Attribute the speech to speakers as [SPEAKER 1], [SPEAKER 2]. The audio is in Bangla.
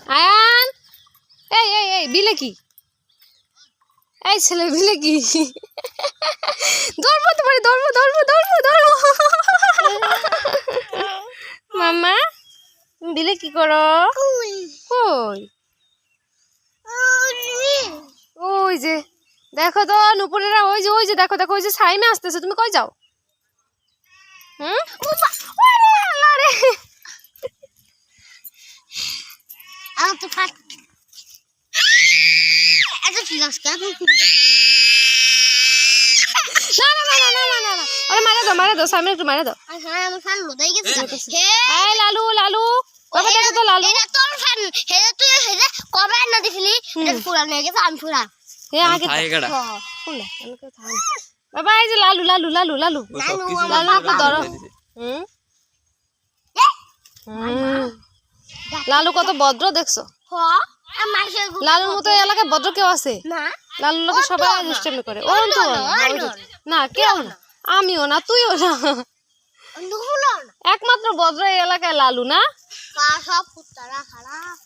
[SPEAKER 1] আয়ান এই এই এই বিলে কি এই ছেলে বিলে কি ধরবো তোমারে ধরবো ধরবো ধরবো ধরবো মাম্মা বিলে কি করো কই ওই যে দেখো তো নুপুরেরা ওই যে দেখো দেখো ওই যে সাইমে আসতেছে তুমি কই যাও হুম ওরে আল্লাহ রে
[SPEAKER 2] আমার তো ফাট এটা কি গাছ কে
[SPEAKER 1] না না না না না না না আরে মারা দাও সাইমে একটু মারা দাও
[SPEAKER 2] হ্যাঁ আমার ফান লদাই গেছে
[SPEAKER 1] এই লালু লালু বাবা দেখো তো লালু
[SPEAKER 2] এটা তোর ফান হেদে তুই হেদে কবে না দেখিলি এটা পুরান হয়ে গেছে আমি পুরান
[SPEAKER 1] এ আগে কোন না আমি কই থাম বাবা এই যে লালু লালু লালু লালু লালু একটু ধরো হুম লালু কত ভদ্র দেখছো লালুর মতো এলাকায় ভদ্র কেউ আছে
[SPEAKER 2] না
[SPEAKER 1] লালুর লোকে সবাই দুষ্টামি করে ওরম তো না কেউ না আমিও না তুইও না একমাত্র ভদ্র এই এলাকায় লালু না
[SPEAKER 2] সব কুত্তারা খারাপ